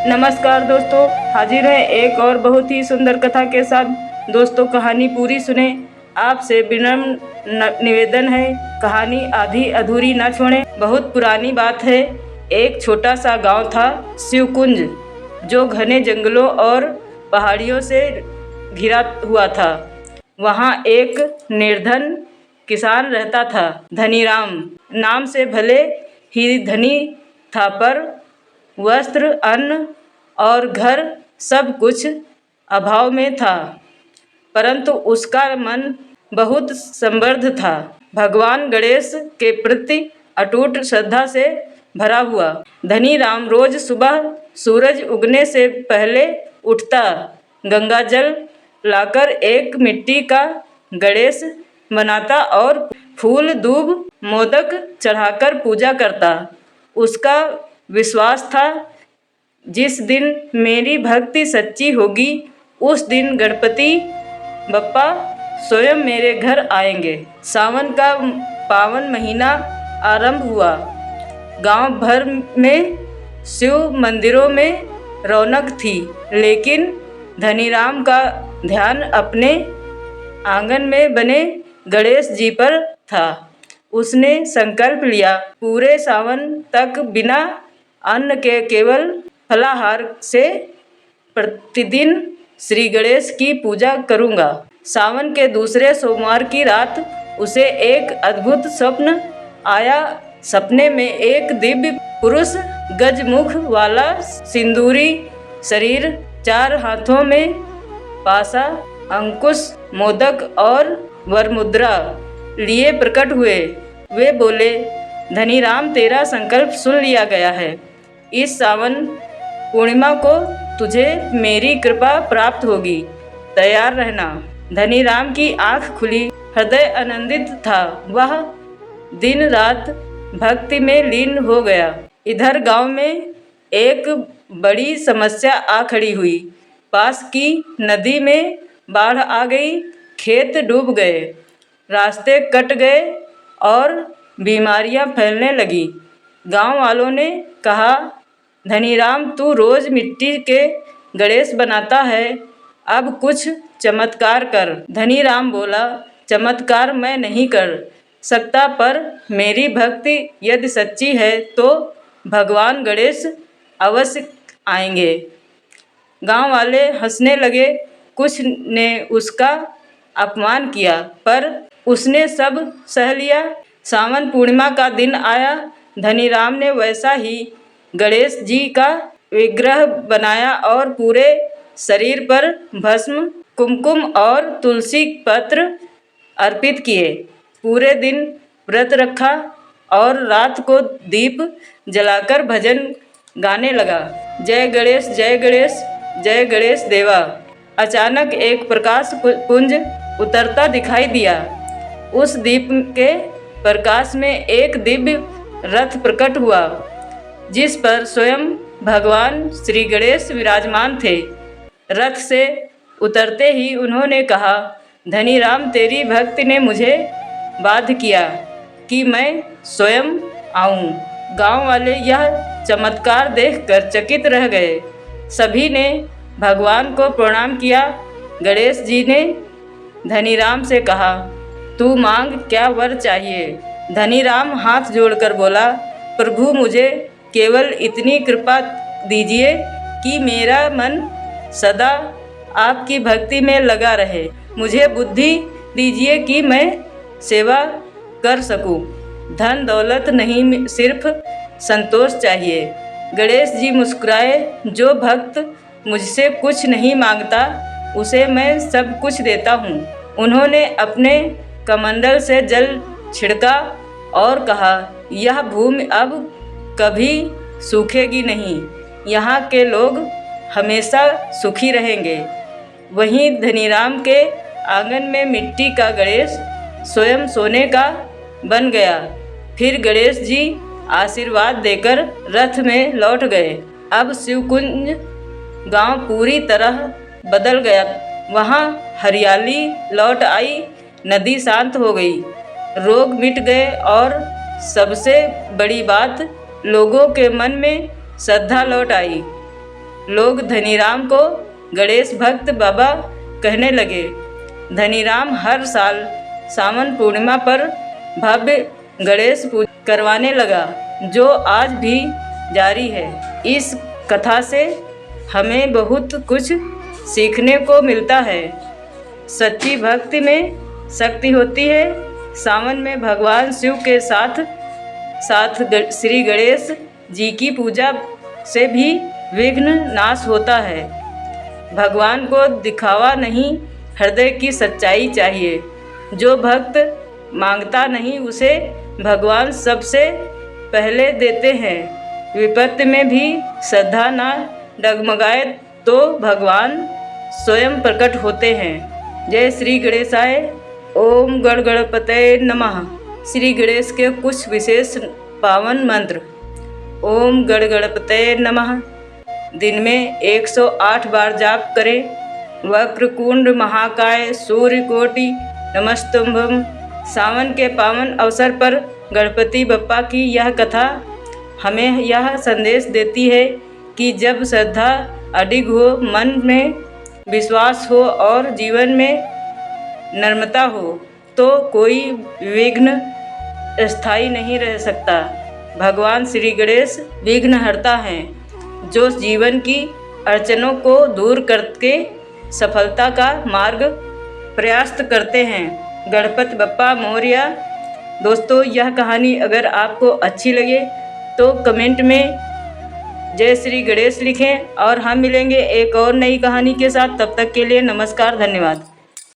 नमस्कार दोस्तों, हाजिर है एक और बहुत ही सुंदर कथा के साथ। दोस्तों, कहानी पूरी सुने। आपसे विनम्र निवेदन है, कहानी आधी अधूरी न छोड़ें। बहुत पुरानी बात है। एक छोटा सा गांव था, शिवकुंज, जो घने जंगलों और पहाड़ियों से घिरा हुआ था। वहाँ एक निर्धन किसान रहता था। धनीराम नाम से भले ही धनी था, पर वस्त्र, अन्न और घर सब कुछ अभाव में था। परंतु उसका मन बहुत समृद्ध था, भगवान गणेश के प्रति अटूट श्रद्धा से भरा हुआ। धनी राम रोज सुबह सूरज उगने से पहले उठता, गंगा जल लाकर एक मिट्टी का गणेश बनाता और फूल, दूब, मोदक चढ़ाकर पूजा करता। उसका विश्वास था, जिस दिन मेरी भक्ति सच्ची होगी, उस दिन गणपति बप्पा स्वयं मेरे घर आएंगे। सावन का पावन महीना आरंभ हुआ। गांव भर में शिव मंदिरों में रौनक थी, लेकिन धनीराम का ध्यान अपने आंगन में बने गणेश जी पर था। उसने संकल्प लिया, पूरे सावन तक बिना अन्न के केवल फलाहार से प्रतिदिन श्री गणेश की पूजा करूंगा। सावन के दूसरे सोमवार की रात उसे एक अद्भुत स्वप्न आया। सपने में एक दिव्य पुरुष, गजमुख वाला, सिंदूरी शरीर, 4 हाथों में पासा, अंकुश, मोदक और वरमुद्रा लिए प्रकट हुए। वे बोले, धनीराम, तेरा संकल्प सुन लिया गया है। इस सावन पूर्णिमा को तुझे मेरी कृपा प्राप्त होगी, तैयार रहना। धनीराम की आंख खुली, हृदय आनंदित था। वह दिन रात भक्ति में लीन हो गया। इधर गांव में एक बड़ी समस्या आ खड़ी हुई। पास की नदी में बाढ़ आ गई, खेत डूब गए, रास्ते कट गए और बीमारियां फैलने लगी। गांव वालों ने कहा, धनीराम, तू रोज मिट्टी के गणेश बनाता है, अब कुछ चमत्कार कर। धनीराम बोला, चमत्कार मैं नहीं कर सकता, पर मेरी भक्ति यदि सच्ची है तो भगवान गणेश अवश्य आएंगे। गांव वाले हंसने लगे। कुछ ने उसका अपमान किया, पर उसने सब सह लिया। सावन पूर्णिमा का दिन आया। धनीराम ने वैसा ही गणेश जी का विग्रह बनाया और पूरे शरीर पर भस्म, कुमकुम और तुलसी पत्र अर्पित किए। पूरे दिन व्रत रखा और रात को दीप जलाकर भजन गाने लगा, जय गणेश, जय गणेश, जय गणेश देवा। अचानक एक प्रकाश पुंज उतरता दिखाई दिया। उस दीप के प्रकाश में एक दिव्य रथ प्रकट हुआ, जिस पर स्वयं भगवान श्री गणेश विराजमान थे। रथ से उतरते ही उन्होंने कहा, धनीराम, तेरी भक्ति ने मुझे बाध्य किया कि मैं स्वयं आऊं। गांव वाले यह चमत्कार देखकर चकित रह गए। सभी ने भगवान को प्रणाम किया। गणेश जी ने धनीराम से कहा, तू मांग, क्या वर चाहिए। धनीराम हाथ जोड़कर बोला, प्रभु, मुझे केवल इतनी कृपा दीजिए कि मेरा मन सदा आपकी भक्ति में लगा रहे। मुझे बुद्धि दीजिए कि मैं सेवा कर सकूं। धन दौलत नहीं, सिर्फ संतोष चाहिए। गणेश जी मुस्कुराए, जो भक्त मुझसे कुछ नहीं मांगता, उसे मैं सब कुछ देता हूँ। उन्होंने अपने कमंडल से जल छिड़का और कहा, यह भूमि अब कभी सूखेगी नहीं, यहाँ के लोग हमेशा सुखी रहेंगे। वहीं धनीराम के आंगन में मिट्टी का गणेश स्वयं सोने का बन गया। फिर गणेश जी आशीर्वाद देकर रथ में लौट गए। अब शिवकुंज गांव पूरी तरह बदल गया। वहाँ हरियाली लौट आई, नदी शांत हो गई, रोग मिट गए और सबसे बड़ी बात, लोगों के मन में श्रद्धा लौट आई। लोग धनीराम को गणेश भक्त बाबा कहने लगे। धनीराम हर साल सावन पूर्णिमा पर भव्य गणेश पूजा करवाने लगा, जो आज भी जारी है। इस कथा से हमें बहुत कुछ सीखने को मिलता है। सच्ची भक्ति में शक्ति होती है। सावन में भगवान शिव के साथ साथ श्री गणेश जी की पूजा से भी विघ्न नाश होता है। भगवान को दिखावा नहीं, हृदय की सच्चाई चाहिए। जो भक्त मांगता नहीं, उसे भगवान सबसे पहले देते हैं। विपत्ति में भी श्रद्धा न डगमगाए तो भगवान स्वयं प्रकट होते हैं। जय श्री गणेशाय। ओम गण गणपतये नमः। श्री गणेश के कुछ विशेष पावन मंत्र। ओम गण गणपतये नमः दिन में 108 बार जाप करें। वक्रकुंड महाकाय सूर्यकोटि नमस्तुभ्यं। सावन के पावन अवसर पर गणपति बप्पा की यह कथा हमें यह संदेश देती है कि जब श्रद्धा अडिग हो, मन में विश्वास हो और जीवन में नम्रता हो, तो कोई विघ्न स्थायी नहीं रह सकता। भगवान श्री गणेश विघ्नहर्ता हैं, जो जीवन की अड़चनों को दूर करके सफलता का मार्ग प्रयास करते हैं। गणपति बप्पा मोरया। दोस्तों, यह कहानी अगर आपको अच्छी लगे तो कमेंट में जय श्री गणेश लिखें और हम मिलेंगे एक और नई कहानी के साथ। तब तक के लिए नमस्कार, धन्यवाद।